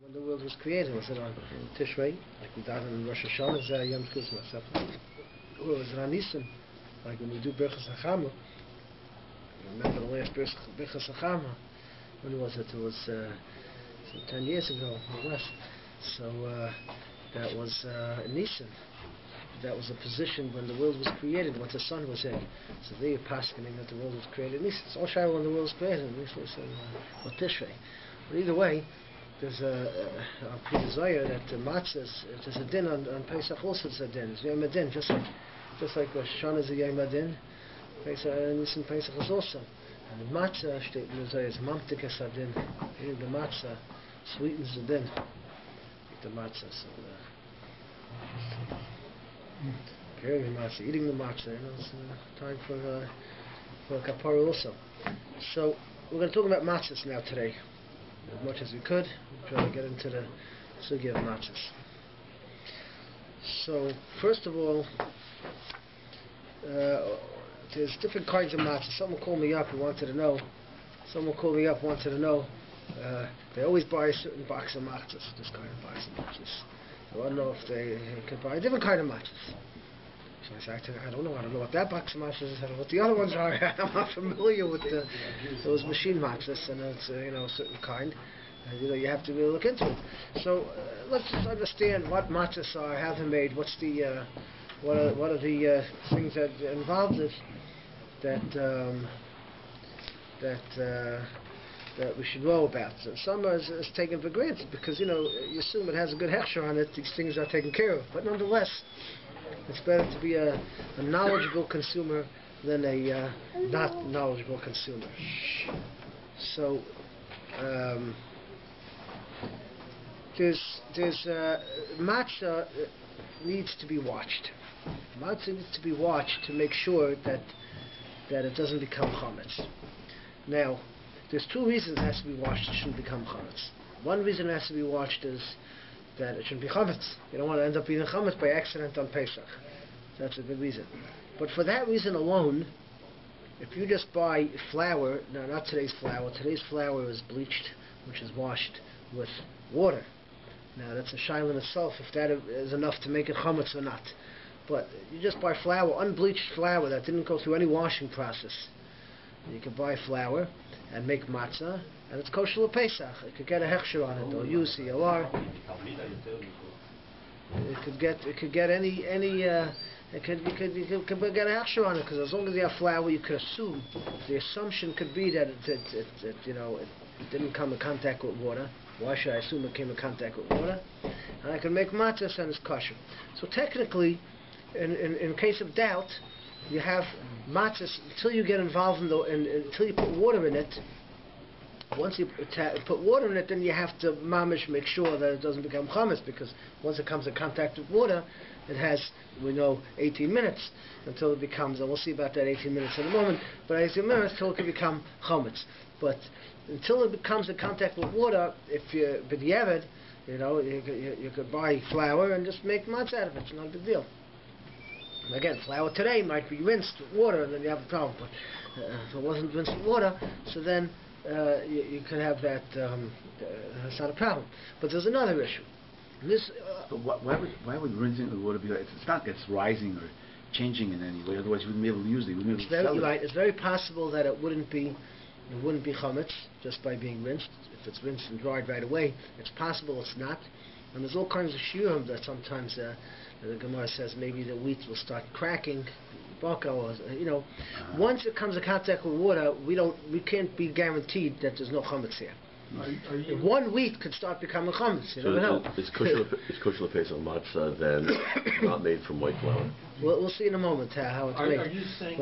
When the world was created, was it on Tishrei, like we did in Rosh Hashanah, Yom Kippur, or was it on Nisan, like when we do Birchas Hachama? Remember the last Birchas Hachama? When was it? It was 10 years ago, or less. So that was in Nisan. That was a position when the world was created, what the sun was in. So there you're paskening that the world was created in Nisan. It's all Shiloh when the world was created in Nisan, or Tishrei. But either way, there's a Zohar that the Matzah, there's a din on Pesach also, it's a din. It's Yom Adin, just like Rosh Hashanah is a Yom Adin, Nisan Pesach is also. And the Matzah, the Zohar is Mamtik es Adin. The Matzah sweetens the din. The Matzah, so preparing the Matzah, eating the Matzah, it's time for a kapara also. So we're going to talk about matzahs now today, as much as we could. We'll try to get into the sugya of matzahs. So first of all, there's different kinds of matzahs. Someone called me up and wanted to know. They always buy a certain box of matzahs, this kind of box of matzahs. So I don't know if they could buy a different kind of matzahs. So I said, I don't know what that box of matzahs is, I don't know what the other ones are. I'm not familiar with those machine matzahs, and it's a certain kind. You have to really look into it. So let's just understand what matzahs are, how they're made, what's the what are the things that are involved in that we should know about. So some is taken for granted because you assume it has a good hechsher on it. These things are taken care of, but nonetheless, it's better to be a knowledgeable consumer than a not knowledgeable consumer. So there's matzah needs to be watched. Matzah needs to be watched to make sure that it doesn't become chametz. Now, there's two reasons it has to be watched. It shouldn't become chametz. One reason it has to be watched is that it shouldn't be chametz. You don't want to end up eating chametz by accident on Pesach. That's a good reason. But for that reason alone, if you just buy flour, no, not today's flour. Today's flour is bleached, which is washed with water. Now that's a shaila in itself, if that is enough to make it chametz or not. But you just buy flour, unbleached flour that didn't go through any washing process. You can buy flour and make matzah, and it's kosher Pesach. It could get a hechsher on it, or UCLR. It could get any. You could get a hechsher on it, because as long as you have flour, you could assume. The assumption could be that it didn't come in contact with water. Why should I assume it came in contact with water? And I can make matzah and it's kosher. So technically, in case of doubt, you have matzahs until you get involved until you put water in it. Once you put water in it, then you have to mamish make sure that it doesn't become chametz, because once it comes in contact with water, it has, 18 minutes until it becomes, and we'll see about that 18 minutes in a moment, but 18 minutes until it can become chametz. But until it becomes in contact with water, if you b'diavad, you could buy flour and just make matzah out of it. It's not a big deal. Again, flour today might be rinsed with water, and then you have a problem. But if it wasn't rinsed with water, so then you could have that. That's not a problem. But there's another issue. This. But why would rinsing with water be like? It's not. It's rising or changing in any way. Otherwise, you wouldn't be able to use it. You wouldn't be able to sell it. Right. It's very possible that it wouldn't be chametz just by being rinsed. If it's rinsed and dried right away, it's possible it's not. And there's all kinds of shiurim that sometimes the Gemara says maybe the wheat will start cracking, Once it comes in contact with water, we can't be guaranteed that there's no chametz here. One wheat could start becoming chametz. You never know. It's kosher Pesach matzah then, not made from white flour. We'll see in a moment how it's made. Are you saying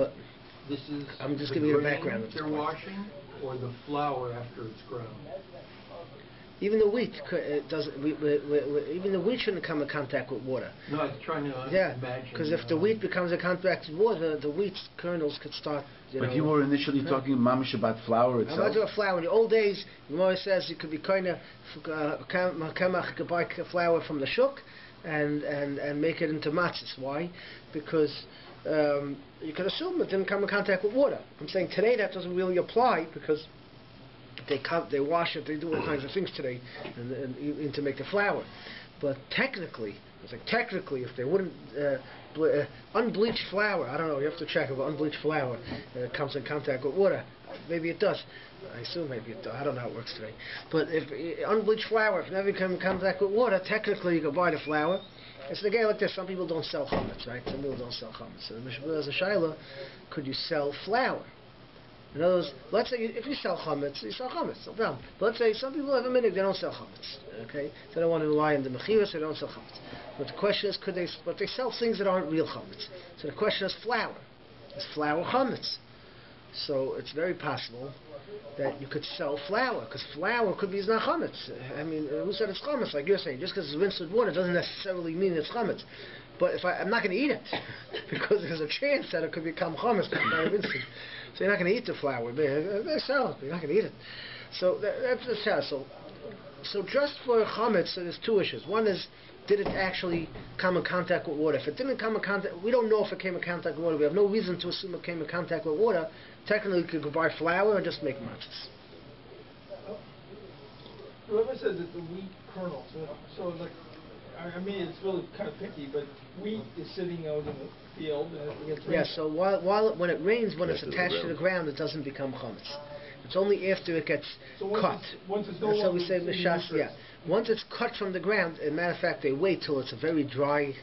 this is? I'm just giving you a background. They're washing, or the flour after it's ground? Even the wheat even the wheat shouldn't come in contact with water. No, I'm trying to imagine. Because if the wheat becomes in contact with water, the wheat kernels could start. But you were initially talking mamish about flour itself. I'm not talking about flour. In the old days, the Gemara says you could be kind of could buy flour from the shuk and make it into matzahs. Why? Because you can assume it didn't come in contact with water. I'm saying today that doesn't really apply because they wash it, they do all kinds of things today, and to make the flour. But technically, if they wouldn't unbleached flour, I don't know. You have to check if unbleached flour comes in contact with water. Maybe it does. I assume maybe it does. I don't know how it works today. But if unbleached flour, if it never comes in contact with water, technically you can buy the flour. It's again like this. Some people don't sell chametz, right? Some people don't sell chametz. So the Mishnah has a shaila: could you sell flour? In other words, let's say if you sell chametz, no problem. But let's say some people have a minute, they don't sell chametz. Okay, they don't want to rely on the mechiras, so they don't sell chametz. But the question is, but they sell things that aren't real chametz. So the question is flour. Is flour chametz? So it's very possible that you could sell flour, because flour could be not chametz. I mean, who said it's chametz? Like you're saying, just because it's rinsed with water doesn't necessarily mean it's chametz. But if I'm not going to eat it, because there's a chance that it could become chametz by rinsing. So you're not going to eat the flour. They sell it, but you're not going to eat it. So that's the shah. So just for chametz, so there's two issues. One is, did it actually come in contact with water? If it didn't come in contact, we don't know if it came in contact with water. We have no reason to assume it came in contact with water. Technically, you could buy flour and just make matzahs. Whoever says that the wheat kernels, so like, I mean, it's really kind of picky, but wheat is sitting out in the field and it gets rained. Yeah, so when it rains, when it's attached to the ground, it doesn't become chametz. It's only after it gets cut. Once it's no That's how we longer say mishas. Yeah, once it's cut from the ground. As a matter of fact, they wait till it's a very dry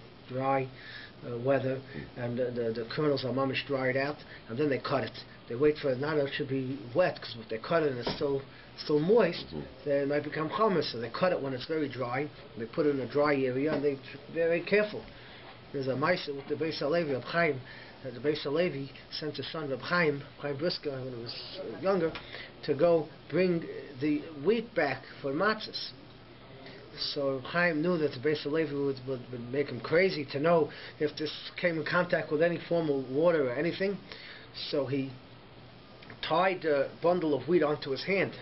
weather, and the kernels are mamish dried out, and then they cut it. They wait for it not it should be wet, because if they cut it and it's still moist, then it might become chametz. So they cut it when it's very dry, and they put it in a dry area, and they're very careful. There's a Matzah with the Beis Halevi, Reb Chaim. The Beis Halevi sent his son Reb Chaim Brisker, when he was younger, to go bring the wheat back for matzahs. So Reb Chaim knew that the Beis Halevi would make him crazy to know if this came in contact with any form of water or anything. So he tied a bundle of wheat onto his hand,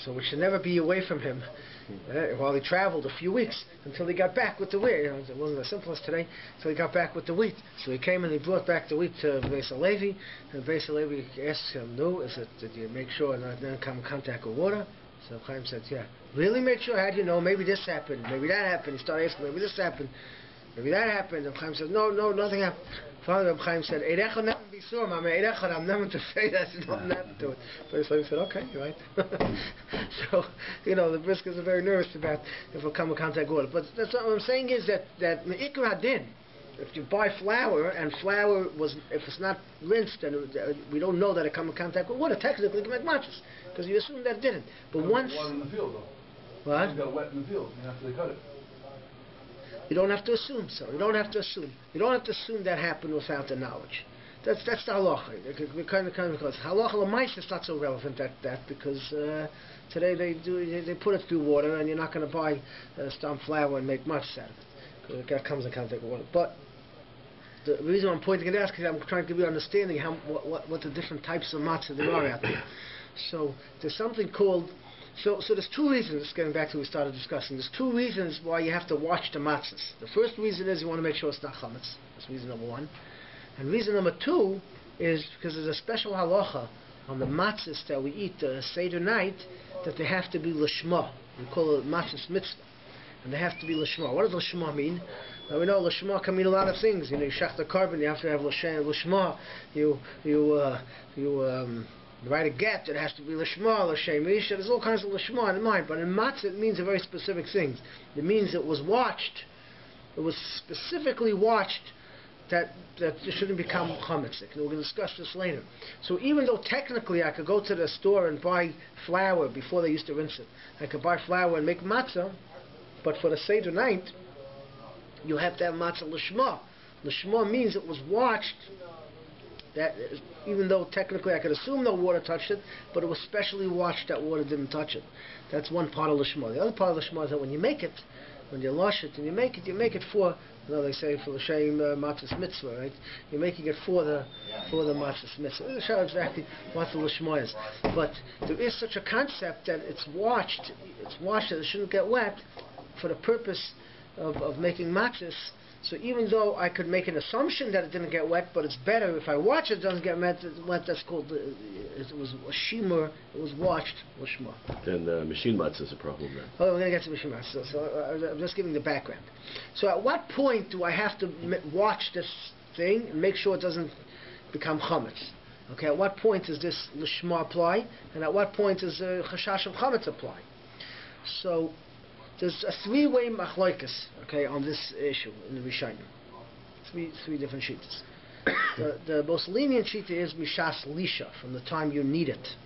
so it should never be away from him while he traveled a few weeks until he got back with the wheat. It wasn't as simple as today, so he got back with the wheat. So he came and he brought back the wheat to Beis Halevi, and Beis Halevi asked him, "No, did you make sure it didn't come in contact with water?" So Chaim said, "Yeah." "Really made sure? How do you know? Maybe this happened, maybe that happened." He started asking, "Maybe this happened, maybe that happened." And Chaim said, "No, nothing happened." Father Chaim said, "Eirecha never be sure, Mama. Eirecha, I'm never to say that. Nothing happened to it." But so he said, "Okay, you're right." So the briskers are very nervous about if it'll come in contact with water. But that's what I'm saying is that me'ikar hadin, if you buy flour and flour if it's not rinsed and we don't know that it come in contact with water, technically you can make matzahs because you assume that it didn't. But once water in the field though. What? You got wet in the field after they cut it. You don't have to assume so. You don't have to assume that happened without the knowledge. That's the halacha. We kind of because halacha l'maisa is not so relevant that because today they put it through water and you're not going to buy stam flour and make matzahs out of it because it comes in contact with water. But the reason I'm pointing it out is because I'm trying to be understanding what the different types of matzah there are out there. So there's something called. So there's two reasons, getting back to what we started discussing, there's two reasons why you have to watch the matzahs. The first reason is you want to make sure it's not chametz. That's reason number one. And reason number two is because there's a special halacha on the matzahs that we eat Seder night that they have to be lishma. We call it matzahs mitzvah. And they have to be lishma. What does lishma mean? Now we know lishma can mean a lot of things. You shach the carbon, you have to have lishma. You write a get, it has to be lishma, l'shem isha. There's all kinds of lishma in mind, but in matzah it means a very specific thing. It means it was watched. It was specifically watched that it shouldn't become chametz. We're going to discuss this later. So even though technically I could go to the store and buy flour before they used to rinse it, I could buy flour and make matzah, but for the Seder night, you have to have matzah lishma. Lishma means it was watched. That even though technically I could assume no water touched it, but it was specially watched that water didn't touch it. That's one part of lishma. The other part of lishma is that when you make it, when you wash it and you make it for, they say for the shem matzahs mitzvah, right? You're making it for the matzahs mitzvah. It shows exactly what the lishma is. But there is such a concept that it's washed that it shouldn't get wet for the purpose of making matzahs. So even though I could make an assumption that it didn't get wet, but it's better if I watch it doesn't get wet. That's called it was a shimur. It was watched lishma. Then machine matzah is a problem then. Oh, we're going to get to machine matzah. So I'm just giving the background. So at what point do I have to watch this thing and make sure it doesn't become chametz? Okay, at what point does this lishma apply, and at what point does chashash of chametz apply? So there's a three-way machloikus, okay, on this issue in the Rishonim. Three different sheets. The most lenient sheet is mishas lisha, from the time you need it.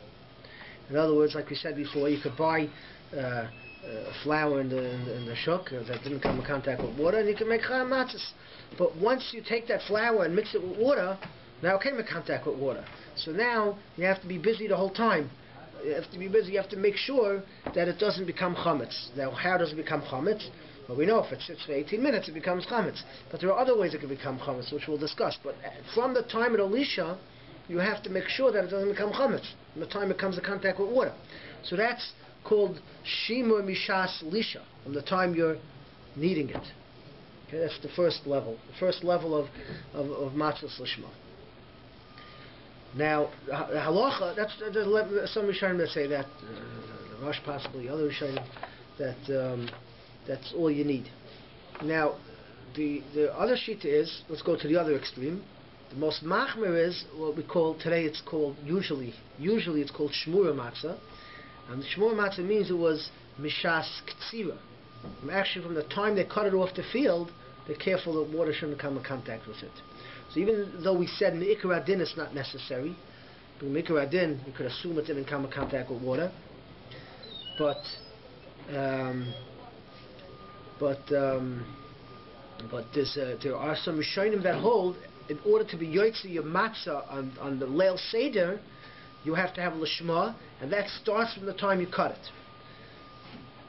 In other words, like we said before, you could buy a flour in the shuk that didn't come in contact with water, and you can make chayam matzahs. But once you take that flour and mix it with water, now it came in contact with water. So now you have to be busy the whole time. You have to be busy. You have to make sure that it doesn't become chametz. Now, how does it become chametz? Well, we know if it sits for 18 minutes, it becomes chametz. But there are other ways it can become chametz, which we'll discuss. But from the time of Elisha, you have to make sure that it doesn't become chametz. From the time it comes in contact with water. So that's called shimur mishas lisha, from the time you're needing it. Okay, that's the first level. The first level of matzahs lishma. Now, halacha, some Rishonim that say that, the Rosh possibly, other Rishonim, that that's all you need. Now, the other shita is, let's go to the other extreme. The most machmir is what we call, today it's called, usually it's called shmura matzah. And the shmura matzah means it was mishas ktsira. Actually, from the time they cut it off the field, they're careful that water shouldn't come in contact with it. So even though we said Me'ikar Adin it's not necessary, but Me'ikar Adin you could assume it didn't come in contact with water, but there are some Rishonim that hold in order to be Yotzi your matzah on the Leil Seder, you have to have lishma, and that starts from the time you cut it.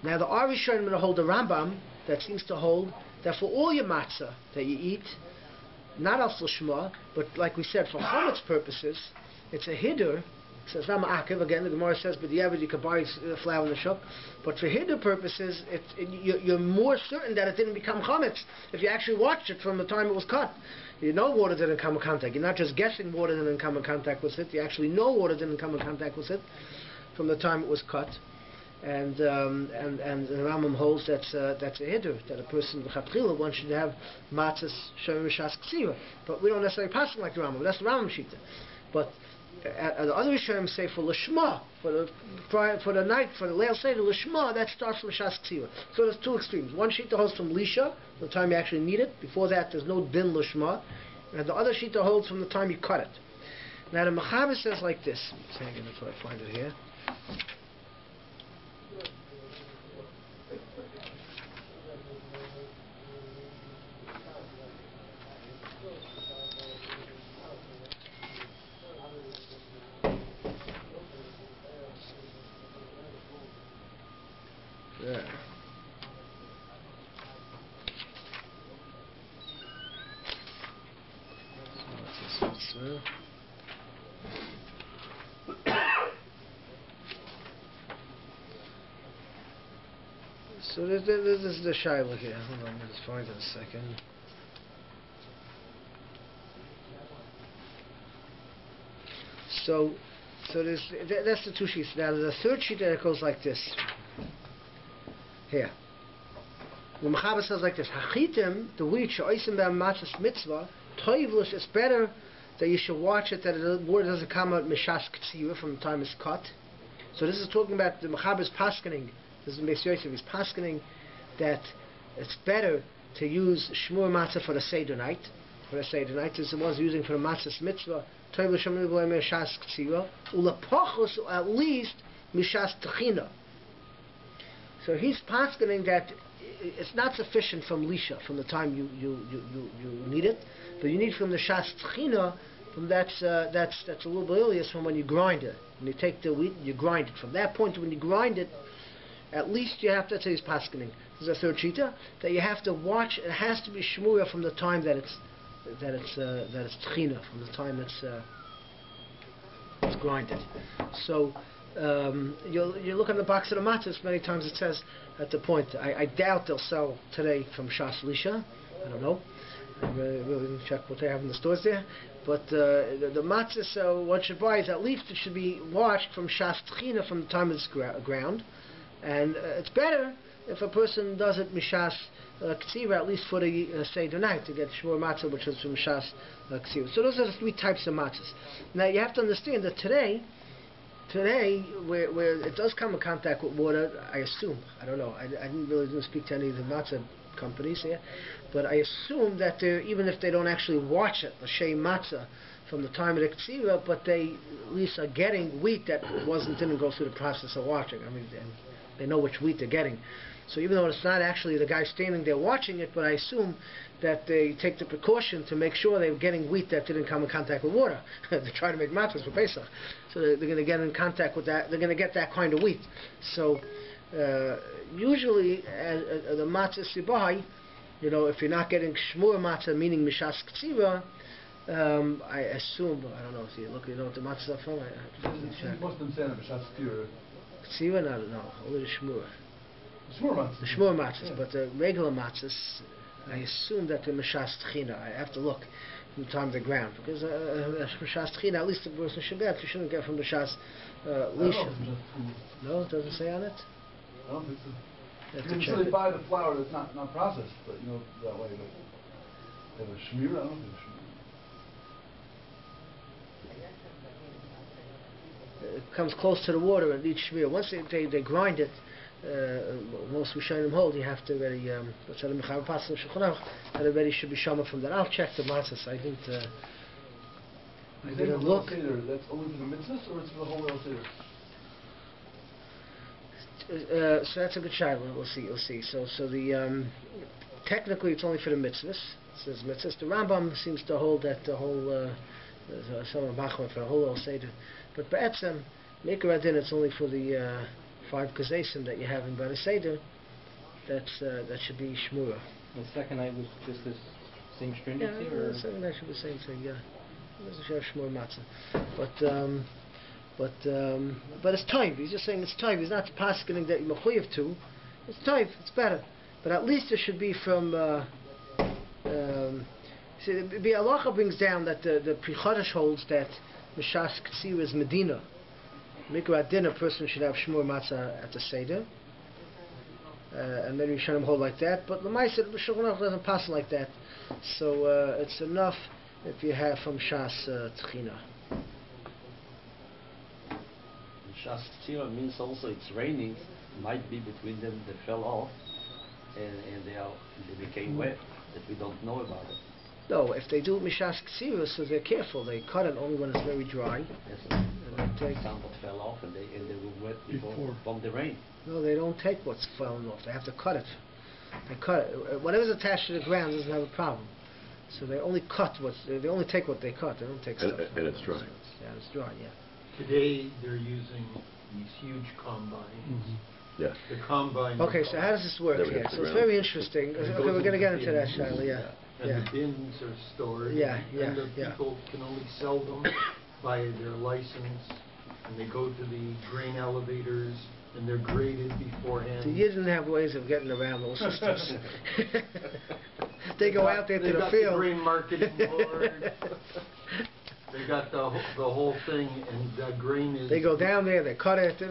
Now the Rishonim that hold the Rambam that seems to hold that for all your matzah that you eat, not al lishma, but like we said, for chametz purposes, it's a hiddur. So it's not ma'akev. Again, the Gemara says, but the average you can buy flour in the shop. But for hiddur purposes, you're more certain that it didn't become chametz if you actually watched it from the time it was cut. You know water didn't come in contact. You're not just guessing water didn't come in contact with it. You actually know water didn't come in contact with it from the time it was cut. And the Rambam holds that's a hiddur, that a person v'chatchila one should have matzahs shemim mishas ksira. But we don't necessarily pass it like the Rambam. That's the Rambam shita. But the other Rishonim say for lishma, for the night, for the leil seder lishma, that starts from mishas ksira. So there's two extremes. One shita holds from lisha, the time you actually need it. Before that, there's no din lishma, and the other shita holds from the time you cut it. Now the Mechaber says like this. Hang on until I find it here. So this is the shaila here. Hold on, let's find it in a second. So that's the two sheets. Now the third sheet that goes like this. Here. The Mechaber says like this: Hachitim, the wheat she'osim be'am matzahs mitzvah, toivlus. It's better that you should watch it that the water doesn't come out mishas ktsira from the time it's cut. So this is talking about the Mechaber's paskening. This is Beis Yosef. He's paskening that it's better to use shmur matzah for the seder night. For the seder night, this is the ones using for the matzahs mitzvah. Toivlus shemim b'loy mishas ktsira ulapachos at least mishas techina. So he's paskening that it's not sufficient from lisha, from the time you need it, but you need from the shas tchina, from that's a little bit earlier, from when you grind it. When you take the wheat, you grind it. From that point to when you grind it, at least you have to, that's how he's paskening. This is a third shita, that you have to watch, it has to be shmura from the time that it's tchina, from the time it's grinded. So you look on the box of the matzahs, many times it says at the point, I doubt they'll sell today from Shas Lisha, I don't know. I really didn't check what they have in the stores there. But the matzah, so one should buy is at least it should be washed from shas tchina, from the time it's ground. And it's better if a person does it mishas k'tzira, at least for the Seder night, to get shmur matzah, which is from shas k'tzira. So those are the three types of matzahs. Now you have to understand that today, where it does come in contact with water, I assume, I don't know, I didn't speak to any of the matzah companies here, but I assume that even if they don't actually watch it, the shei matzah, from the time of the k'tzira, but they at least are getting wheat that didn't go through the process of washing. I mean, they know which wheat they're getting. So even though it's not actually the guy standing there watching it, but I assume that they take the precaution to make sure they're getting wheat that didn't come in contact with water. They try to make matzahs for Pesach. So they're going to get in contact with that. They're going to get that kind of wheat. So usually the matzah sibahai, if you're not getting shmur matzah, meaning mishas k'tzira, I assume, I don't know, look, you know what the matzahs are from? Most of them say that mishas k'tzira. K'tzira? No, only the shmur. The shmur matzahs, but the regular matzahs, I assume that they're mishas tchina. I have to look from the time of the ground, because mishas tchina, at least the person should get. You shouldn't get from mishas lisha. No, it doesn't say on it. I don't think so. They buy the flour that's not processed, but that way. They have a shmir. I don't think a shmir. It comes close to the water and each shmir. Once they grind it, most Rishonim hold, you have to already, that already should be shama from that. I'll check the matzahs. I didn't look. That's only for the mitzvahs, or it's for the whole Leil Seder? So that's a good shaila. We'll see. So the technically it's only for the mitzvahs. It says mitzvahs. The Rambam seems to hold that the whole some of Machma for the whole Leil Seder. But Ba'etzem, Mikra Adin, it's only for the 5 kazesim that you have in Ba'er Seder. That should be shmura. The second night was just this same stringency, or the second night should be the same thing. Yeah, it doesn't have shmura matzah. But it's time. He's just saying it's time. He's not paskening that you're mechuyev to. It's time. It's better. But at least it should be from. See, the halacha brings down that the Pri Chodesh holds that mishas k'tzira is medina. Mikra Adin, a person should have shmur matzah at the Seder. And then Rishonim hold like that. But the Ma'aser, the Shulchan Aruch doesn't pass like that. So it's enough if you have from Shas Tchina. Shas Tchina means also it's raining. Might be between them they fell off and they became wet, that we don't know about it. No, if they do it Mishas K'tzira, so they're careful. They cut it only when it's very dry. Yes, some what fell off and they were wet before from the rain. No, they don't take what's fallen off. They have to cut it. They cut it. Whatever's attached to the ground doesn't have a problem. So they only they only take what they cut. They don't take stuff. And it's dry. Yeah, it's dry. Yeah. Today they're using these huge combines. Mm-hmm. Yeah. The combine. Okay, so how does this work here? So it's very interesting. Okay, we're going to get into that, Scheiner. Yeah. And the bins are stored. Yeah. And the people can only sell them by their license, and they go to the grain elevators, and they're graded beforehand. So you didn't have ways of getting around those systems. They go out there to the field. They got the grain marketing board. They got the whole thing, and the grain is... They go down there, they cut it, they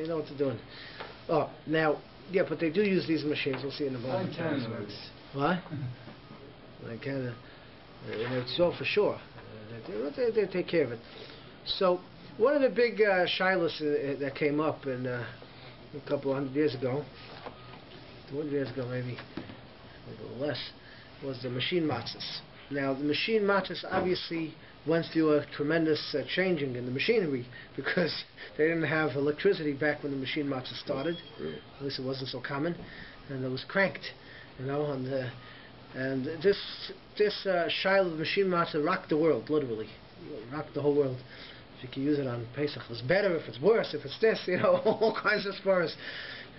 know what they're doing. Oh, now, yeah, but they do use these machines. We'll see in a moment. What? Like Canada. So for sure. They take care of it. So one of the big shilas that came up in a couple 100 years ago, 200 years ago maybe, a little less, was the machine matzahs. Now the machine matzahs obviously went through a tremendous changing in the machinery, because they didn't have electricity back when the machine matzah started. Really? At least it wasn't so common, and it was cranked. And this shiloh of machine matzah rocked the world, literally. It rocked the whole world. If you can use it on Pesach, it's better. If it's worse, if it's this, all kinds of spurs.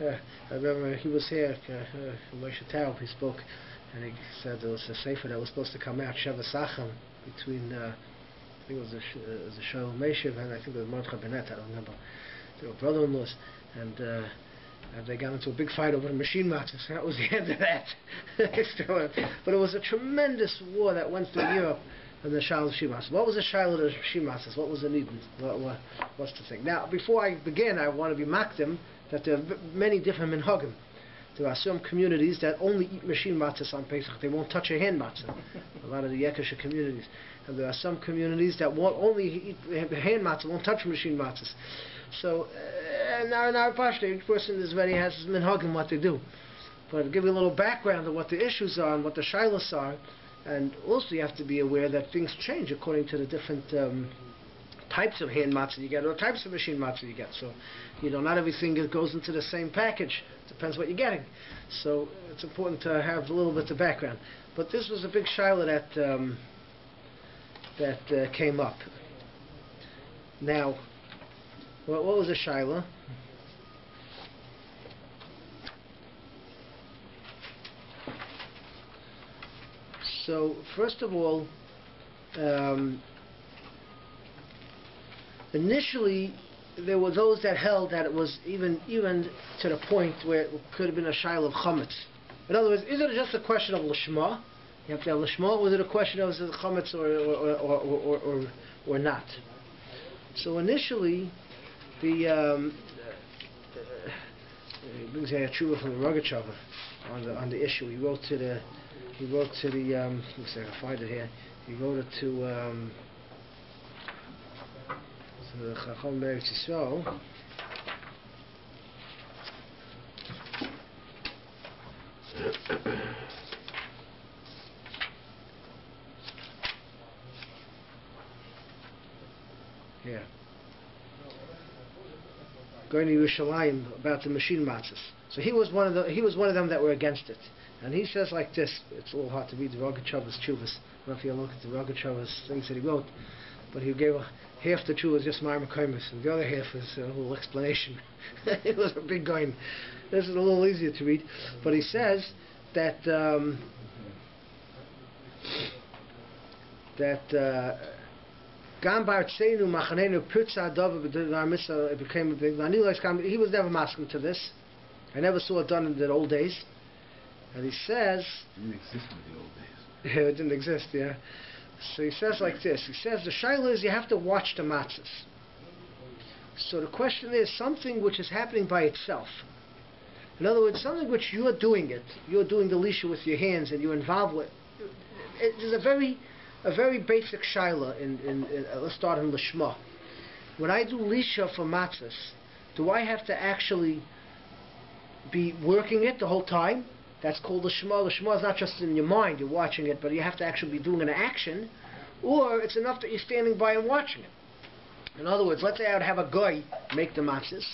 I remember he was here, Moshe Tarab, he spoke, and he said there was a sefer that was supposed to come out, Sheva Sachem, between, I think it was the Shalom Meshiv, and I think it was Mordechai Benet, I don't remember. They were brother-in-laws, and And they got into a big fight over the machine matzahs. That was the end of that. But it was a tremendous war that went through Europe and the Shiloh machine matzahs. What was the Shiloh of the machine matzahs? What was the need? What's the thing? Now, before I begin, I want to be makdim that there are many different minhagim. There are some communities that only eat machine matzahs on Pesach. They won't touch a hand matzah. A lot of the Yekisha communities. And there are some communities that won't only eat hand matzah, won't touch machine matzahs. So, in our pashto, each person has his minhagim what they do. But I'll give you a little background of what the issues are and what the shilos are. And also you have to be aware that things change according to the different types of hand matzah you get or types of machine matzah you get. So, not everything goes into the same package. Depends what you're getting. So it's important to have a little bit of background. But this was a big shiloh that came up. Now, what was a shiloh? So first of all, initially there were those that held that it was even to the point where it could have been a shiloh of chametz. In other words, is it just a question of lishma? You have to have lishma, or was it a question of is it chametz or not? So initially, he brings a tshuva from the Rogachover on the issue. He wrote to the let's see if I can find it here. He wrote it to the Chacham Eretz Yisrael. Yeah. Going to Yerushalayim about the machine matzahs. So he was one of them that were against it. And he says like this. It's a little hard to read the Rogachover's tshuvas. I don't know if you look at the Rogachover's things that he wrote, but he gave half the tshuva was just Ma'ar Mekaymis, and the other half is a little explanation. It was a big going. This is a little easier to read, but he says that Gam Bartzenu Machanenu Pritza Dava B'Dar Mitzvah it became a big. He was never masking to this. I never saw it done in the old days. And he says... It didn't exist in the old days. Yeah, it didn't exist, yeah. So he says like this. He says, the shaila is you have to watch the matzahs. So the question is something which is happening by itself. In other words, something which you're doing it. You're doing the lisha with your hands and you're involved with. There's a very basic shaila let's start in lishma. When I do lisha for matzahs, do I have to actually be working it the whole time? That's called the Shema. The Shema is not just in your mind, you're watching it, but you have to actually be doing an action, or it's enough that you're standing by and watching it. In other words, let's say I would have a guy make the matzahs,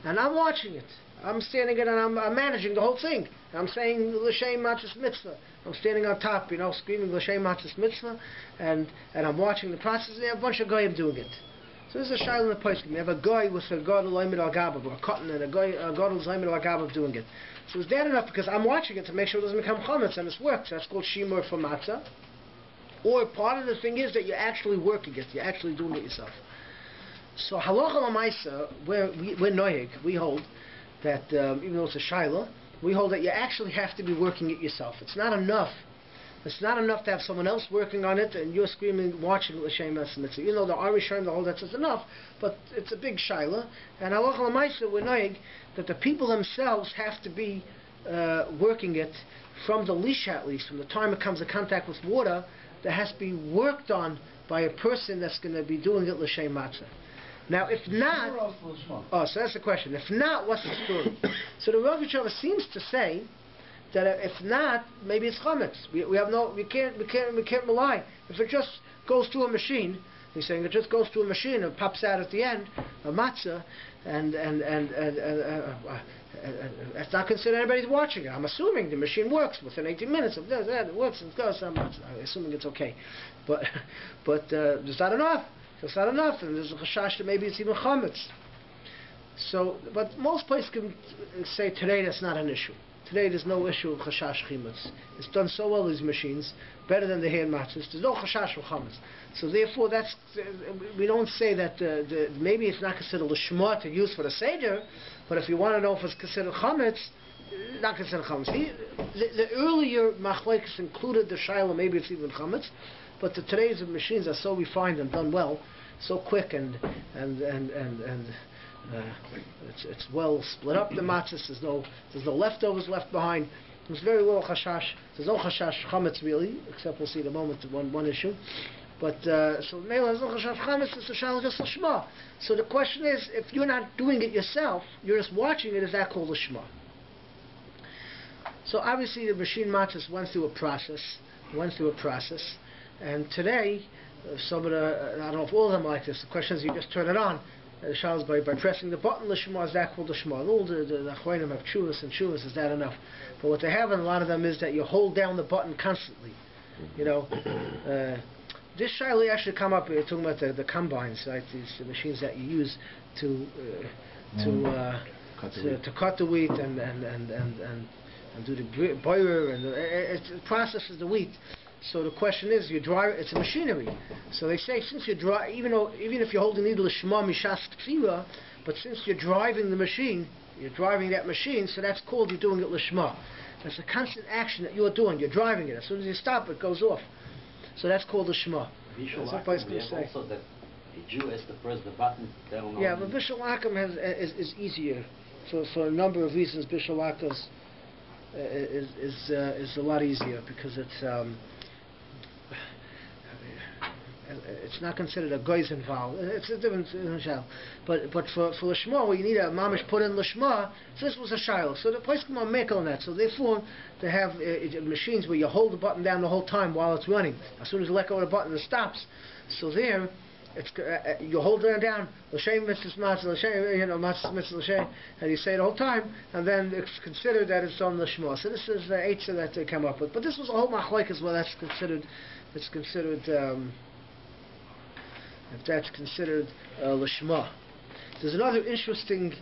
and I'm watching it. I'm standing it and I'm managing the whole thing. I'm saying L'Shem Matzahs Mitzvah. I'm standing on top, screaming L'Shem Matzahs Mitzvah, and I'm watching the process, and you have a bunch of guys doing it. So this is a shayla in the place. You have a guy with a gadol oimed al gabav, or a cotton, and a gadol oimed al gabav doing it. So it's bad enough because I'm watching it to make sure it doesn't become chametz, and it's works. That's called shimur for matzah. Or part of the thing is that you're actually working it. You're actually doing it yourself. So halacha l'maisa, we're noyeg. We hold that even though it's a shayla, we hold that you actually have to be working it yourself. It's not enough. It's not enough to have someone else working on it and you're screaming, watching L'Shem Mitzvah. You know, the Ari Shem, the whole that's enough, but it's a big shaila. And halacha l'maisa, we're noyeg that the people themselves have to be working it from the lisha, at least, from the time it comes in contact with water. That has to be worked on by a person that's going to be doing it L'Shem Matzah. Now, if not, so that's the question. If not, what's the story? So the Rogachover seems to say that if not, maybe it's chametz. We can't rely. If it just goes through a machine, he's saying it just goes through a machine and pops out at the end, a matzah, and that's not considered anybody's watching it. I'm assuming the machine works within 18 minutes of this, it works, it goes. I'm assuming it's okay, but there's not enough. It's not enough, and there's a chashash that maybe it's even chametz. So, but most places can say today that's not an issue. Today there's no issue of chashash chimetz. It's done so well, these machines, better than the hand matzahs. There's no chashash of chametz. So therefore, that's we don't say that maybe it's not considered lishma to use for the seder, but if you want to know if it's considered chametz, not considered chametz. The earlier machlekes included the shaila, maybe it's even chametz, but today's machines are so refined and done well, so quick and it's well split up, the matzahs. There's no leftovers left behind. There's very little chashash. There's no chashash chametz really, except we'll see in a moment one issue. But so there's no chashash chametz. It's a shaila just lishma. So the question is, if you're not doing it yourself, you're just watching it. Is that called lishma? So obviously the machine matzahs went through a process, and today some of the, I don't know if all of them are like this. The question is, you just turn it on. The shal is by pressing the button. Lishma, is that called lishma? All the achronim have chuvas and chuvas. Is that enough? But what they have in a lot of them is that you hold down the button constantly. You know, this shaila actually come up. You're talking about the combines, right? These machines that you use to cut the wheat and do the boiler and it processes the wheat. So the question is, you drive. It's a machinery. So they say, since you drive, even if you're holding needle lishma mishas kfira, but since you're driving the machine, you're driving that machine. So that's called you're doing it lishma. It's a constant action that you're doing. You're driving it. As soon as you stop, it goes off. So that's called lishma. Visual Akum, we have also that the Jew has to press the button down. Yeah, but visual Akum is easier for a number of reasons. Visual Akum is a lot easier because it's not considered a goyz involved. It's a different shal. But for lishma, where you need a mamish put in lishma, so this was a shayla. So the place come on make on that. So therefore, they have machines where you hold the button down the whole time while it's running. As soon as you let go of the button, it stops. So there, it's you hold it down. L'shem mitzvah matzah, l'shem, you know, matzah mitzvah l'shem, and you say it the whole time, and then it's considered that it's on lishma. So this is the eitzah that they come up with. But this was a whole machlek as well. That's considered. It's considered. If that's considered lishma. There's another interesting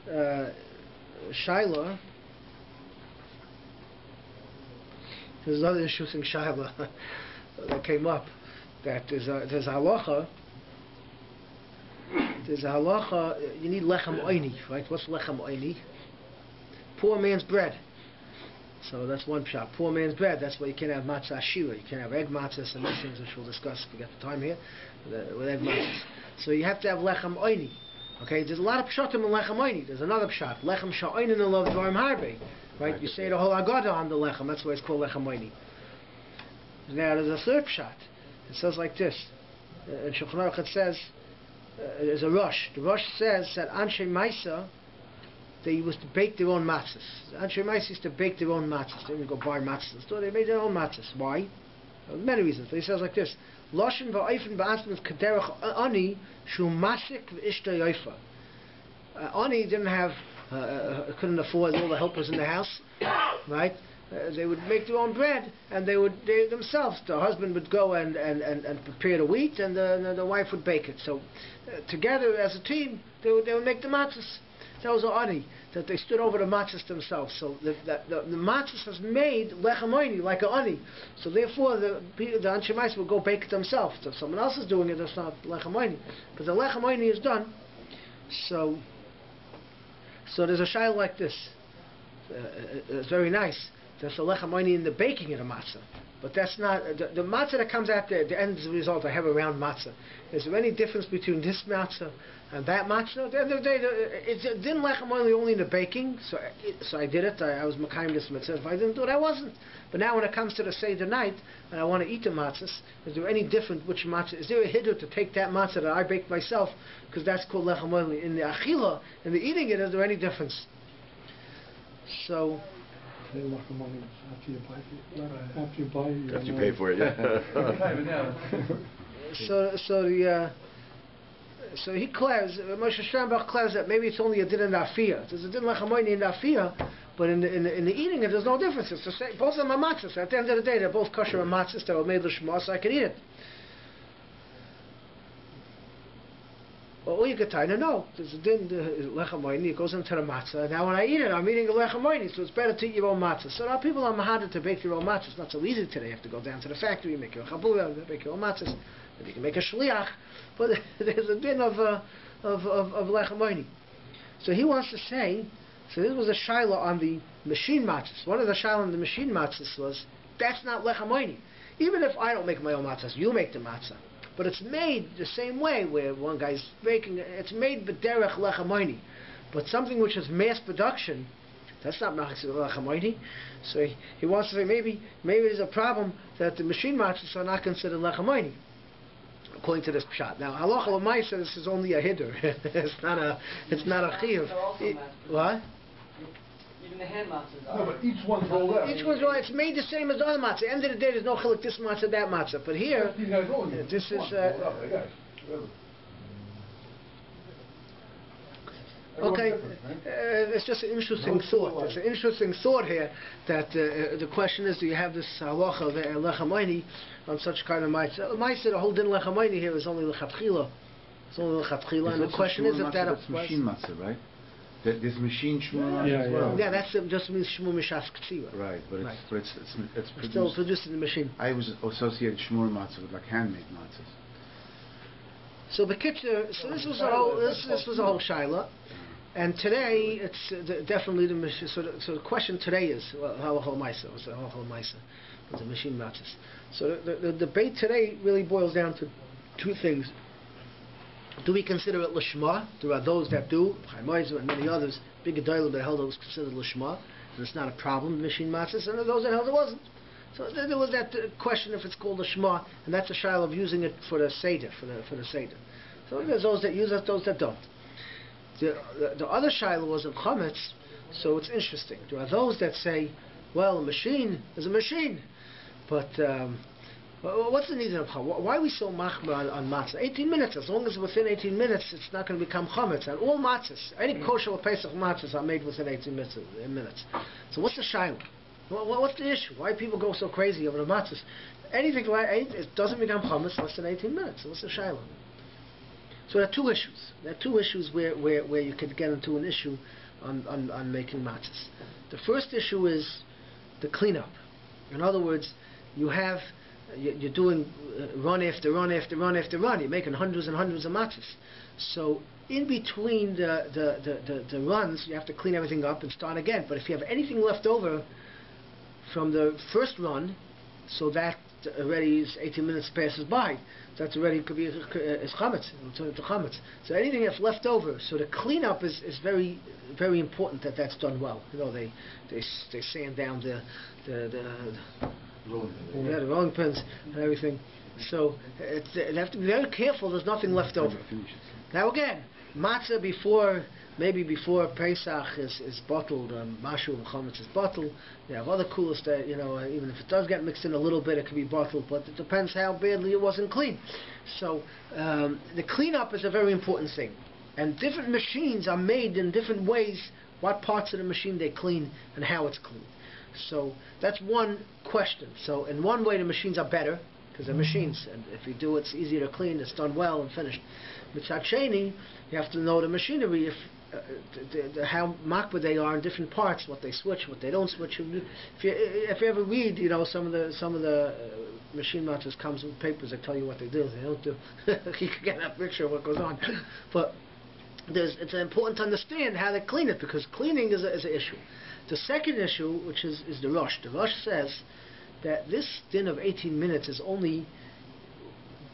shaila. There's another interesting shaila that came up. That there's a halacha. There's a halacha. You need lechem oini, right? What's lechem oini? Poor man's bread. So that's one pshat. Poor man's bread. That's why you can't have matzah ashira. You can't have egg matzahs and these things, which we'll discuss if we get the time here, with egg matzahs. So you have to have lechem oini. Okay, there's a lot of pshatim in lechem oini. There's another pshat. Lechem sha'oinin alav dvarim harbe. Right? You say the whole agada on the lechem. That's why it's called lechem oini. Now there's a third pshat. It says like this. In Shulchan Aruch it says, there's a rush. The rush says that Anshe Maisa, they used to bake their own matzahs. Anshe Maisa used to bake their own matzahs. They didn't go buy matzahs in the store. They made their own matzahs. Why? Many reasons. But he says like this: Loshen va'ofen ba'asmet kaderech ani shu masik v'ishta yoifa. Ani didn't have, couldn't afford all the helpers in the house, right? They would make their own bread, and they themselves. The husband would go and prepare the wheat, and the wife would bake it. So together as a team, they would make the matzahs. That was an ani, that they stood over the matzahs themselves. So the matzahs has made lechem oini, like an ani. So therefore, the Anshe Maisa will go bake it themselves. So if someone else is doing it, that's not lechem oini. But the lechem oini is done. So there's a shayla like this. It's very nice. There's a lechem oini in the baking of the matzah. But that's not, the matzah that comes out the end result, I have a round matzah. Is there any difference between this matzah and that matzah? At the end of the day, it didn't lechem oini only in the baking, so I did it. I was makayim this mitzvah. If I didn't do it, I wasn't. But now when it comes to the Seder night, and I want to eat the matzahs, is there any different which matzah? Is there a hiddur to take that matzah that I baked myself, because that's called lechem oini? In the achila, in the eating it, is there any difference? So... After you pay for it, yeah. So he claims, Moshe Sternbach claims that maybe it's only a din in afiyah. There's a din lechem oini in afiyah, but in the eating it, there's no difference. It's the same. Both of them are matzahs. At the end of the day, they're both kosher matzahs. They were made l'shma, so I can eat it. Or you could no, there's a din, lechem moini, it goes into the matzah. Now when I eat it, I'm eating a lechem moini, so it's better to eat your own matzah. So there are people on mahaded to bake your own matzah. It's not so easy today. You have to go down to the factory, make your chabuya, make your own matzahs. Then you can make a shliach. But there's a din of lechem moini. So he wants to say, so this was a shaila on the machine matzahs. One of the shaila on the machine matzahs was, that's not lechem moini. Even if I don't make my own matzahs, you make the matzah. But it's made the same way, where one guy's baking, it's made b'derech lechem moini. But something which is mass production, that's not lechem moini. So he wants to say, maybe there's a problem that the machine matzahs are not considered lechem moini, according to this pshat. Now, halacha l'maisa, this is only a hiddur. It's not a chiyuv. What? Even the hand matzahs No, but each one's rolled out. Each one's rolled. It's made the same as the other matzah. At the end of the day, there's no chiluk this matzah, that matzah. But here, this is. Okay, it's just an interesting thought. It's an interesting thought here that the question is, do you have this halacha of lechem moini on such kind of matzah? The whole din lechem moini here is only lechatchila. It's only lechatchila, and the question is if that applies. That's machine matzah, right? There's machine shmur as well. Yeah, that's just means shmur mishas k'tzira. Right, but it's produced. Still produced in the machine. I was associated shmur matzah with like handmade matzahs. So the kitcher. So this was a whole shaila. And today, it's definitely the machine. So the question today is, well, halachal ma'isa. What's the halachal ma'isa? What's the machine matzahs? So the debate today really boils down to two things. Do we consider it lishma? There are those that do, Chaim Oizer and many others, big gedolim that held it was considered lishma, and it's not a problem, machine matzahs, and there are those that held it wasn't. So there was that question if it's called lishma, and that's a shaila of using it for the seder, for the seder. So there's those that use it, those that don't. The other shaila was of chametz, so it's interesting. There are those that say, well, a machine is a machine, but what's the need of chametz? Why are we so machmir on matzah? 18 minutes. As long as within 18 minutes, it's not going to become chametz. And all matzahs, any kosher or Pesach matzahs are made within 18 minutes. So what's the shaila? What's the issue? Why people go so crazy over the matzahs? Anything like it doesn't become chametz less than 18 minutes. So what's the shaila? So there are two issues. There are two issues where you could get into an issue on making matzahs. The first issue is the cleanup. In other words, you're doing run after run after run after run. You're making hundreds and hundreds of matzahs. So in between the runs, you have to clean everything up and start again. But if you have anything left over from the first run, so that already is 18 minutes passes by, that's already could be is chametz, to chametz. So anything that's left over, so the cleanup is very very important that's done well. You know, they sand down the rolling pins and everything. So they have to be very careful. There's nothing left over. Now again, matzah maybe before Pesach is bottled, mashu and chametz is bottled. You have other kulas that, even if it does get mixed in a little bit, it can be bottled, but it depends how badly it wasn't clean. So the cleanup is a very important thing. And different machines are made in different ways, what parts of the machine they clean and how it's cleaned. So that's one question. So in one way the machines are better, because they're machines, and if you do it's easier to clean, it's done well and finished. Mitzad sheni, you have to know the machinery, how makbid they are in different parts, what they switch, what they don't switch. If you ever read, some of the machine matzahs comes with papers that tell you what they do, they don't do. You can get a picture of what goes on. But it's important to understand how they clean it, because cleaning is an issue. The second issue, which is the Rosh. The Rosh says that this din of 18 minutes is only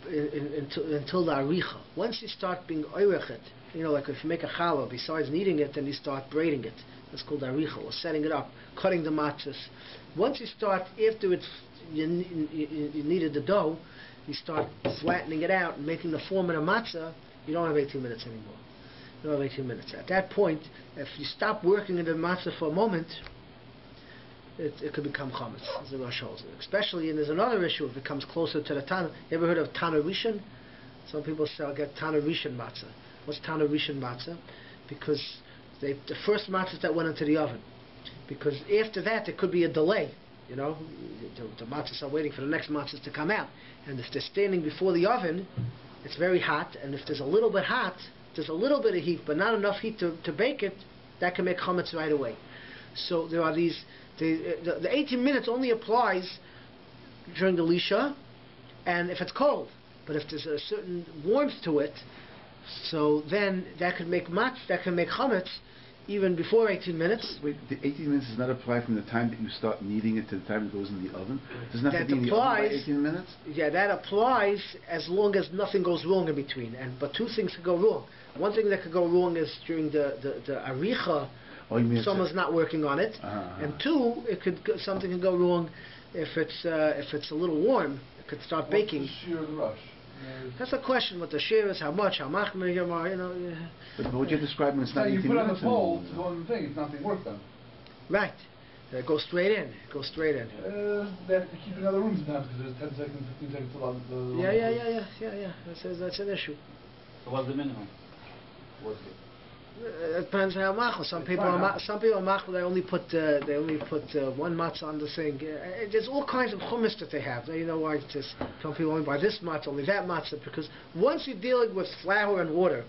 until the aricha. Once you start being oirechet, like if you make a challah, besides kneading it, then you start braiding it. That's called aricha, or setting it up, cutting the matzahs. Once you start, after you kneaded the dough, you start flattening it out and making the form of the matzah, you don't have 18 minutes anymore. You don't have 18 minutes. At that point, if you stop working in the matzah for a moment, it could become chametz, as the Rosh holds. Especially, and there's another issue, if it comes closer to the Tana. You ever heard of Tana Rishon? Some people say, I'll get Tana Rishon matzah. What's Tana Rishon matzah? Because the first matzahs that went into the oven. Because after that, there could be a delay. The matzahs are waiting for the next matzahs to come out. And if they're standing before the oven, it's very hot, and if there's a little bit hot, there's a little bit of heat, but not enough heat to bake it, that can make chametz right away. So there are these. The 18 minutes only applies during the lisha, and if it's cold. But if there's a certain warmth to it, so then that could make chametz even before 18 minutes. Wait, the 18 minutes does not apply from the time that you start kneading it to the time it goes in the oven? Does not have to be in the oven by 18 minutes? Yeah, that applies as long as nothing goes wrong in between. But two things could go wrong. One thing that could go wrong is during the aricha, someone's not working on it. And two, something can go wrong if it's a little warm. It could start baking. What's the shear of the rush? That's a question. What the shear is, how much, how machmir you are, Yeah. But what you're describing is So not 18 you minutes. put on the pole to go on the thing, it's not being worked on. Right. It goes straight in. They have to keep in other rooms now because there's 10 seconds, 15 seconds till on the... Yeah. That's an issue. So what's the minimum? It depends how machmir. Some people are machmir. They only put one matzah on the thing. There's all kinds of chumash that they have. You know why? Just some people only buy this matzah, only that matzah, because once you're dealing with flour and water,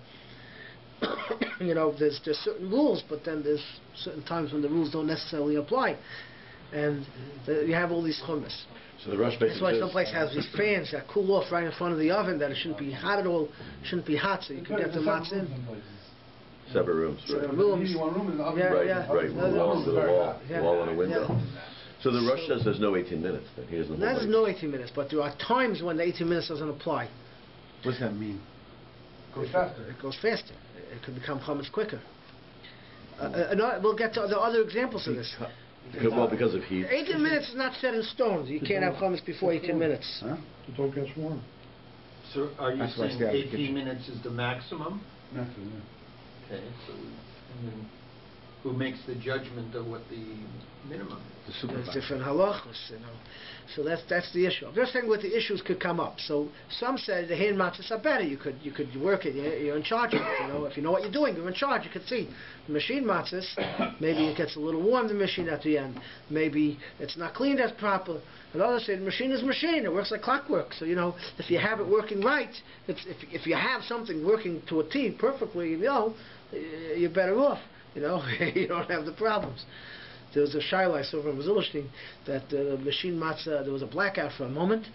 there's certain rules, but then there's certain times when the rules don't necessarily apply, and you have all these chumash. So the rush That's basically why says, some place has these fans that cool off right in front of the oven, that it shouldn't be hot at all, shouldn't be hot, so you can get the matzah in. separate rooms, right? Separate rooms. One room and the oven. Right, wall to the wall and a window. Yeah. So the rush says there's no 18 minutes then. He doesn't There's no 18 minutes, but there are times when the 18 minutes doesn't apply. What does that mean? Goes faster. It goes faster. It could become chametz quicker. We'll get to the other examples of this. Because of heat. 18 minutes is not set in stone. You can't have chametz before 18 minutes. Huh? The dough gets warm. So are you That's why I saying stay out of the 18 kitchen. minutes is the maximum? Maximum, Okay, so and then who makes the judgment of what the minimum is? The There's supervisor. different halachos, So that's the issue. I'm just saying what the issues could come up. So some say the hand matzahs are better. You could work it. You're in charge of it. If you know what you're doing, you're in charge. You could see the machine matzahs. Maybe it gets a little warm, the machine at the end. Maybe it's not cleaned as proper. And others say the machine is machine. It works like clockwork. So if you have it working right, if you have something working to a T perfectly, you're better off. You don't have the problems. There was a shaila I saw from Zillerstein that the machine matzah, there was a blackout for a moment,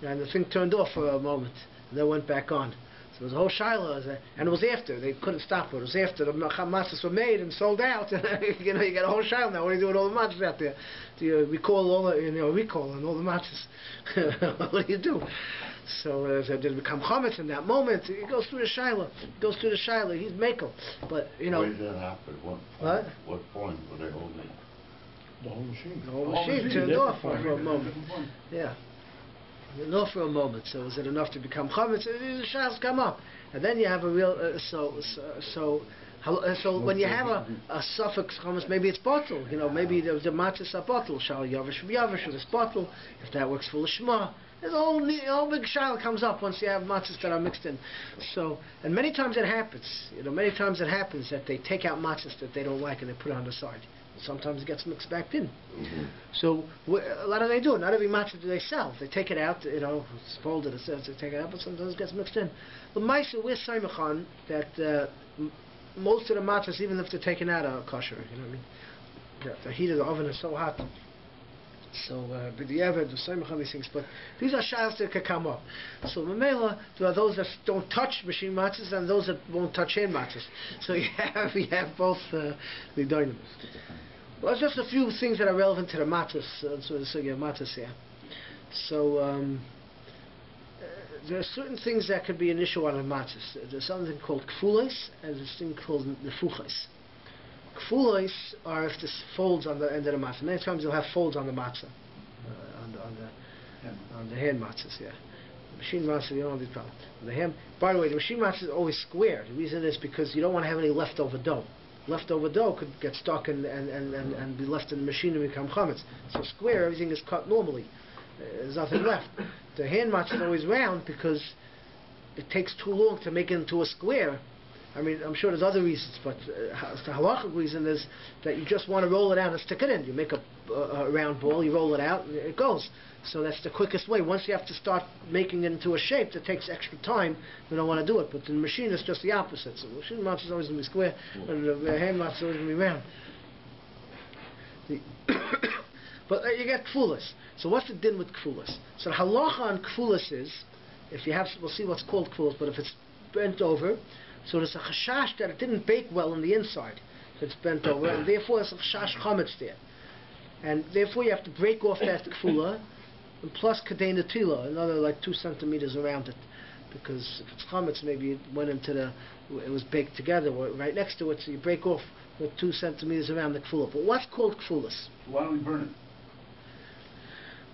and the thing turned off for a moment, and then went back on. So there was a whole shaila, and it was after, they couldn't stop it. It was after the matzahs were made and sold out. You got a whole shaila now. What do you do with all the matzahs out there? Do you recall all the, recall on all the matzahs? What do you do? So did it become chametz in that moment? He goes through the shaila. He's makel. But, Why did that happen? What? What point were they holding? The whole machine. The whole machine turned off for a moment. Yeah. Turned off for a moment. So is it enough to become chametz? The shaylas come up. And then you have a real... So when you have a suffix chametz, maybe it's bottle. Maybe the matzahs are bottle. Shal yavish v'yavish is bottle. If that works for lishma. The whole big shayla comes up once you have matzahs that are mixed in. So, and many times it happens. Many times it happens that they take out matzahs that they don't like and they put it on the side. Sometimes it gets mixed back in. Mm-hmm. So a lot of they do. Not every matzah do they sell. They take it out. It's folded. It says they take it out, but sometimes it gets mixed in. But Maisa, we're Saimachan that most of the matzahs, even if they're taken out, are kosher. The heat of the oven is so hot. So, b'diavad, the same these things, but these are shaylas that could come up. So, Mamela, there are those that don't touch machine matzahs and those that won't touch hand matzahs. So, you have both the dynamos. Well, just a few things that are relevant to the matzahs, so the sugya matzahs here. So, there are certain things that could be an issue on the matzahs. There's something called kfulos and there's a thing called nefuchos. Kfulos are if there's folds on the end of the matzah. Many times you'll have folds on the matzah, on the hand matzahs. Yeah, the machine matzah you don't have these problems. By the way, the machine matzah is always square. The reason is because you don't want to have any leftover dough. Leftover dough could get stuck and be left in the machine and become chametz. So square, everything is cut normally. There's nothing left. The hand matzah is always round because it takes too long to make it into a square. I mean, I'm sure there's other reasons, but the halachic reason is that you just want to roll it out and stick it in. You make a round ball, you roll it out, and it goes. So that's the quickest way. Once you have to start making it into a shape that takes extra time, you don't want to do it. But in the machine, it's just the opposite. So the machine matzah is always going to be square, and the hand matzah is always going to be round. But you get kfulas. So what's the din with kfulas? So the halacha on kfulas is, if you have, we'll see what's called kfulas, but if it's bent over, so there's a chashash that it didn't bake well on the inside. So it's bent over, and therefore there's a chashash chametz there. And therefore you have to break off that kfula, and plus kadei netila, another like 2 centimeters around it. Because if it's chametz, maybe it went into it was baked together, or right next to it, so you break off with 2 centimeters around the kfula. But what's called kfulas? Why don't we burn it?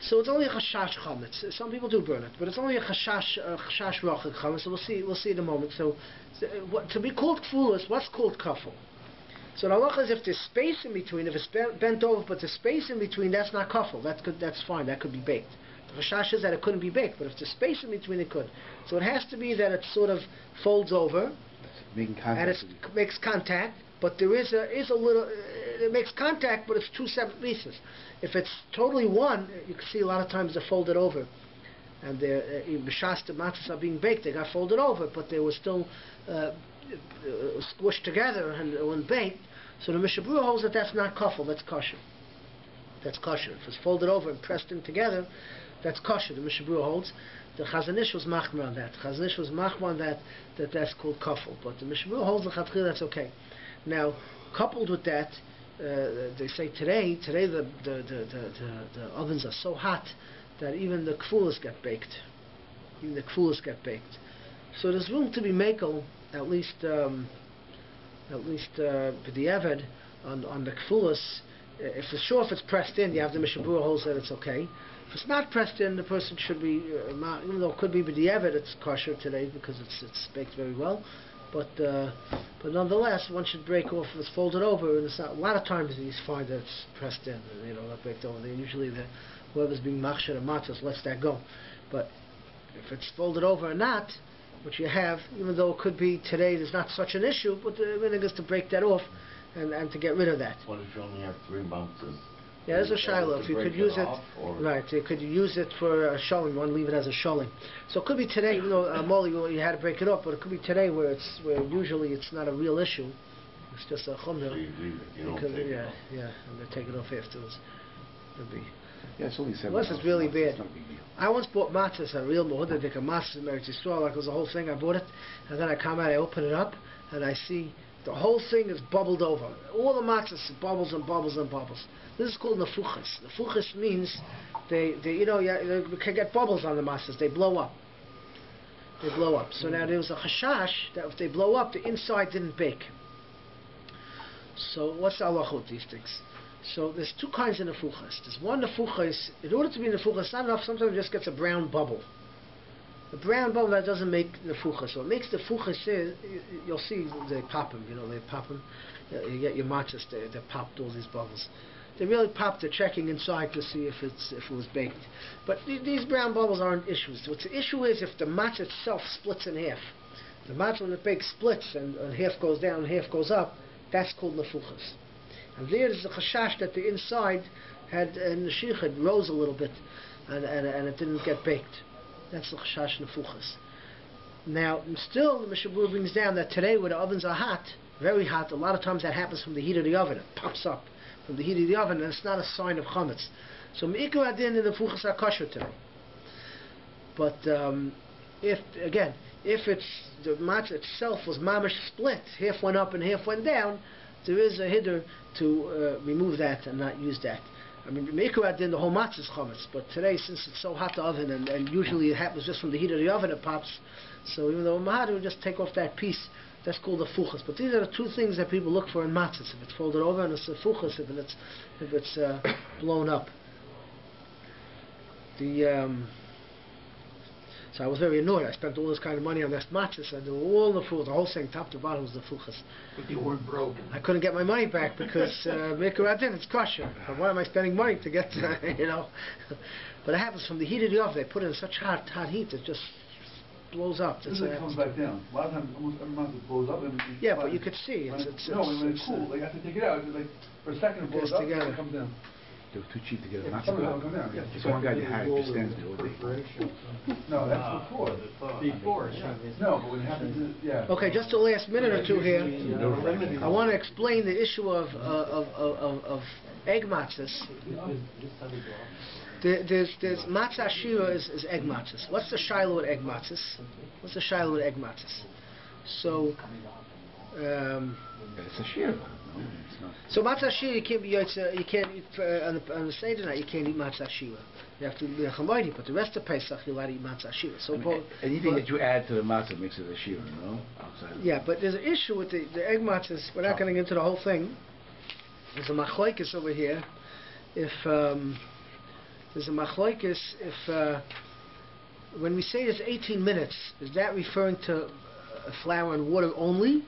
So it's only a chashash chametz. Some people do burn it, but it's only a chashash rachik chametz. So we'll see in a moment. So to be called kfulas, what's called kafel? So the halacha is if there's space in between, if it's bent over, but there's space in between, that's not kafel. That's fine. That could be baked. The chashash is that it couldn't be baked, but if there's space in between, it could. So it has to be that it sort of folds over, Making contact. and it makes contact. But there is a little. It makes contact, but it's 2 separate pieces. If it's totally one, you can see a lot of times they're folded over, and they're b'shas the matzahs are being baked. They got folded over, but they were still squished together and when baked. So the Mishnah Berurah holds that that's not kafel. That's kosher. That's kosher. If it's folded over and pressed in together, that's kosher. The Mishnah Berurah holds. The Chazon Ish was machmer on that. Chazon Ish was machmer on that's called kafel. But the Mishnah Berurah holds the chatchila that's okay. Now, coupled with that, they say today the ovens are so hot that even the kfulas get baked. Even the kfulas get baked. So there's room to be makel, at least b'diavad on the kfulas. If it's pressed in, you have the Mishnah Berurah holds that it's okay. If it's not pressed in, the person should be, even though it could be b'diavad, it's kosher today because it's baked very well. But nonetheless, one should break off if it's folded over, and it's not. A lot of times you find that it's pressed in, not baked over. Usually, whoever's being machshir or matzahs lets that go. But if it's folded over or not, which you have, even though it could be today, there's not such an issue. But the minhag is to break that off and to get rid of that. What if you only have 3 matzahs? Yeah, there's a shiloh. If you could use it, right, you could use it for a sholim. You want to leave it as a sholim. So it could be today, even though molly you had to break it up, but it could be today where usually it's not a real issue. It's just a chumrah. So you leave it. You don't take it off. Yeah, and they take it off afterwards. Yeah, it's only 7. Unless it's really bad. It's not a big deal. I once bought matzahs, a real Mordechai matzahs in Eretz Yisrael. Like it was the whole thing. I bought it, and then I come out, I open it up, and I see the whole thing is bubbled over. All the matzahs bubbles and bubbles and bubbles. This is called nefuchas. Nefuchas means they can get bubbles on the matzahs. They blow up. So now there was a chashash that if they blow up, the inside didn't bake. So what's the halacha with these things? So there's 2 kinds of nefuchas. There's one nefuchas. In order to be nefuchas, it's not enough. Sometimes it just gets a brown bubble. The brown bubble that doesn't make nefuchas. So what makes nefuchas is you'll see they pop them. They pop them. You get your matzahs. They popped all these bubbles. They really pop. They're checking inside to see if it was baked. But these brown bubbles aren't issues. What the issue is if the matzah itself splits in half. The matzah when it bakes splits and half goes down and half goes up. That's called nefuchas. And there's a chashash that the inside had and the sheikhad rose a little bit, and it didn't get baked. That's the chashash nefuchas. Now, still the Mishnah Berurah brings down that today where the ovens are hot, very hot, a lot of times that happens from the heat of the oven. It pops up from the heat of the oven, and it's not a sign of chametz. So me'ikar adin and the nefuchas are kosher today. But if it's the matzah itself was mamish split, half went up and half went down, there is a hiddur to remove that and not use that. I mean, me'ikar adin, the whole matzah is chametz, but today since it's so hot the oven and usually it happens just from the heat of the oven it pops, so even though mahad would just take off that piece, that's called the fuchas. But these are the 2 things that people look for in matzahs. If it's folded over and it's a fuchas, if it's blown up. So I was very annoyed. I spent all this kind of money on this matzahs. I did all the food, the whole thing, top to bottom was the fuchas. But you weren't broken. I couldn't get my money back because me'ikar adin, it's kosher. Why am I spending money to get But it happens from the heat of the oven. They put it in such hot heat. It just blows up. This it comes back down. A lot of times, almost every month it blows up. And yeah, but you could see. No, when it's cool, like I have to take it out. It's like for a second it blows up and it comes down. They were too cheap to get a Some of them Matzah. come down. Yeah. Just one guy that had it, just stands there all day. No, that's before. Before, yeah. No, but when it happens, yeah. Okay, just the last minute or two here. Eliminate I want to explain the issue of egg matzahs. There's matzah shira is egg matzahs. What's the shiloh with egg matzahs? What's the shiloh with egg matzahs? So, It's a shira. No, it's not. so matzah shira you can't be you can't eat on the Seder night. You can't eat matzah shira. You have to be a chamoidi, but the rest of Pesach you're allowed to eat matzah shira. So Anything that you add to the matzah makes it a shira, no? Outside of yeah, but there's an issue with the egg matzahs. We're not getting into the whole thing. There's a machlokes over here. If there's a machlokes, if when we say there's 18 minutes, is that referring to flour and water only?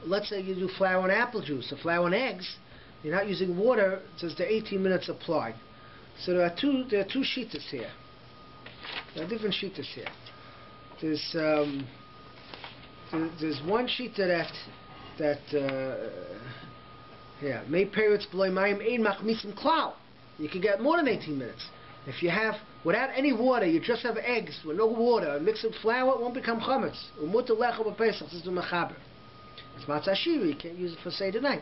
Let's say you do flour and apple juice, or flour and eggs. You're not using water. Does the 18 minutes apply? So there are two shittas here. There are different shittas here. There's one shitta that yeah, may periods below mayim ein machmisim klal. You can get more than 18 minutes. If you have, without any water, you just have eggs with no water, and mix with flour, it won't become chametz. Umuta lechem b'Pesach, this is the mechaber. It's matzah shira, you can't use it for Seder night.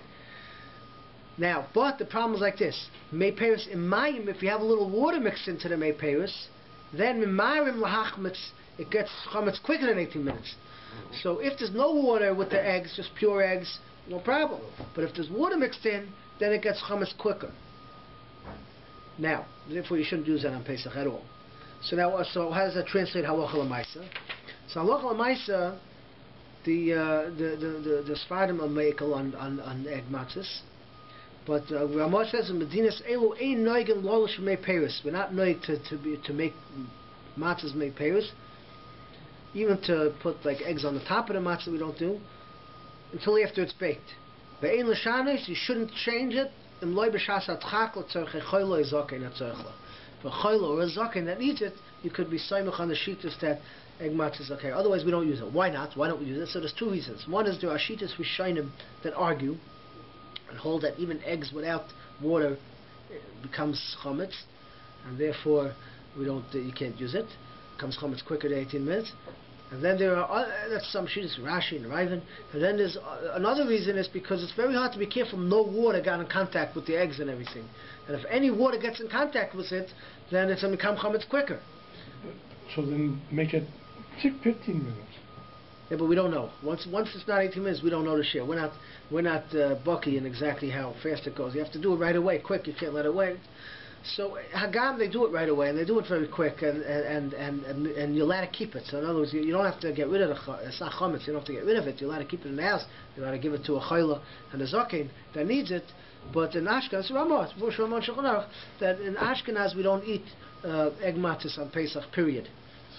Now, but the problem is like this. May peris in mayim, if you have a little water mixed into the may peris, then mimarim lahachmetz, it gets chametz quicker than 18 minutes. So if there's no water with the eggs, just pure eggs, no problem. But if there's water mixed in, then it gets chametz quicker. Now, therefore you shouldn't use that on Pesach at all. So now, so how does that translate halacha l'maisa? So halacha l'maisa, the Sfardim are mekel on egg matzahs, but Ramah says in Medinas elu ein noigin lolish mei peris. We're not noig to make matzahs mei peris. Even to put like eggs on the top of the matzah, we don't do until after it's baked. But ein l'shanos, you shouldn't change it. Im loy b'shas atchak l'tzorchei choylo izaken atzorchla. For choylo or a zaken that needs it, you could be soymach on the shittas that egg matzah is okay. Otherwise, we don't use it. Why not? Why don't we use it? So there's two reasons. One is there are shittas with Scheiner that argue and hold that even eggs without water becomes chametz, and therefore we don't. You can't use it. It becomes chametz quicker than 18 minutes. And then there are that's some shittas, Rashi and Raven. And then there's another reason is because it's very hard to be careful. No water got in contact with the eggs and everything. And if any water gets in contact with it, then it's going to become chametz quicker. So then make it 15 minutes. Yeah, but we don't know. Once it's not 18 minutes, we don't know the share. We're not Bucky in exactly how fast it goes. You have to do it right away, quick. You can't let it wait. So Hagam, they do it right away, and they do it very quick, and you're allowed to keep it. So in other words, you don't have to get rid of it's not chametz. You don't have to get rid of it. You're allowed to keep it in the house. You're allowed to give it to a chayla and a zaken that needs it. But in Ashkenaz, that in Ashkenaz we don't eat egg matzahs on Pesach. Period.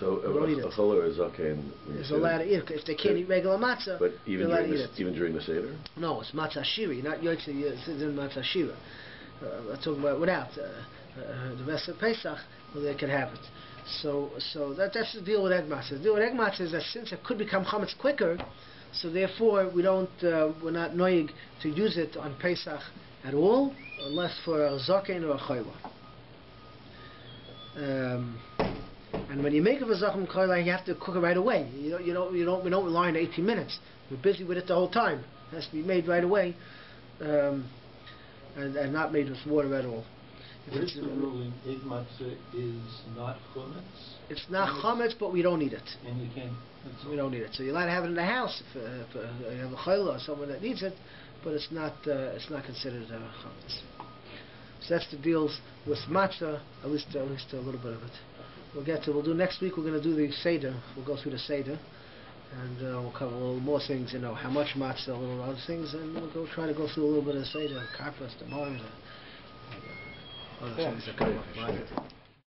So a chol or a zaken is allowed to eat it if they can't eat regular matzah. But even during the Seder? No, it's matzah shiri, not yotze. It's in matzah shira. I'm talking about without the rest of Pesach, well, they can have it. So that's the deal with egg matzah. The deal with egg matzah is that since it could become chametz quicker, so therefore we're not noig to use it on Pesach at all, unless for a zaken or a chayla. And when you make a zaken chayla, you have to cook it right away. We don't rely on 18 minutes. We're busy with it the whole time. It has to be made right away. And not made with water at all. What is the ruling? Egg matzah is not chametz? It's not chametz, but we don't need it. And you can't. We don't need it. So you're allowed to have it in the house if you have a chayla or someone that needs it, but it's not considered chametz. So that's the deals with matzah, at least a little bit of it. We'll do next week. We're going to do the Seder. We'll go through the Seder. And we'll cover a little more things, how much matzah, a little other things, and we'll try to go through a little bit of Seder, karpas, the other things that come up.